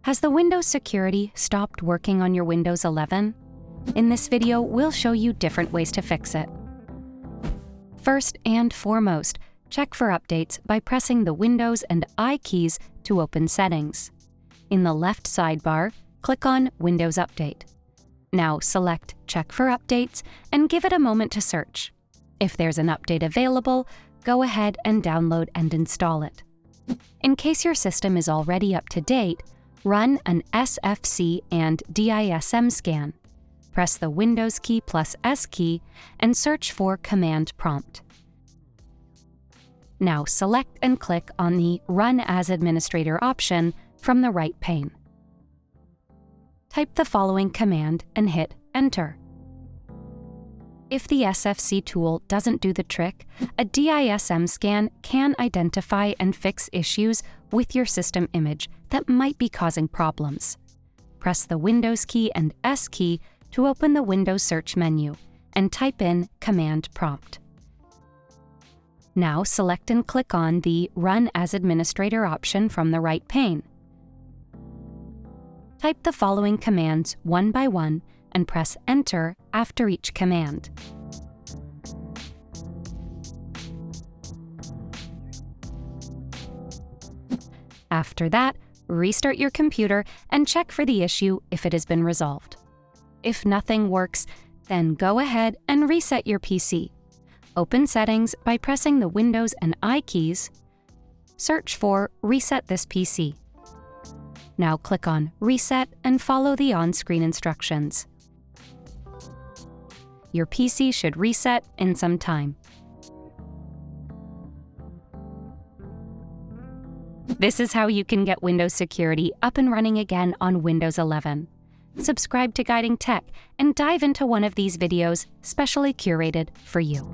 Has the Windows security stopped working on your Windows 11? In this video, we'll show you different ways to fix it. First and foremost, check for updates by pressing the Windows and I keys to open Settings. In the left sidebar, click on Windows Update. Now select Check for Updates and give it a moment to search. If there's an update available, go ahead and download and install it. In case your system is already up to date, run an SFC and DISM scan. Press the Windows key plus S key and search for Command Prompt. Now select and click on the Run as Administrator option from the right pane. Type the following command and hit Enter. If the SFC tool doesn't do the trick, a DISM scan can identify and fix issues with your system image that might be causing problems. Press the Windows key and S key to open the Windows search menu and type in Command Prompt. Now select and click on the Run as Administrator option from the right pane. Type the following commands one by one and press Enter after each command. After that, restart your computer and check for the issue if it has been resolved. If nothing works, then go ahead and reset your PC. Open Settings by pressing the Windows and I keys. Search for Reset this PC. Now click on Reset and follow the on-screen instructions. Your PC should reset in some time. This is how you can get Windows security up and running again on Windows 11. Subscribe to Guiding Tech and dive into one of these videos specially curated for you.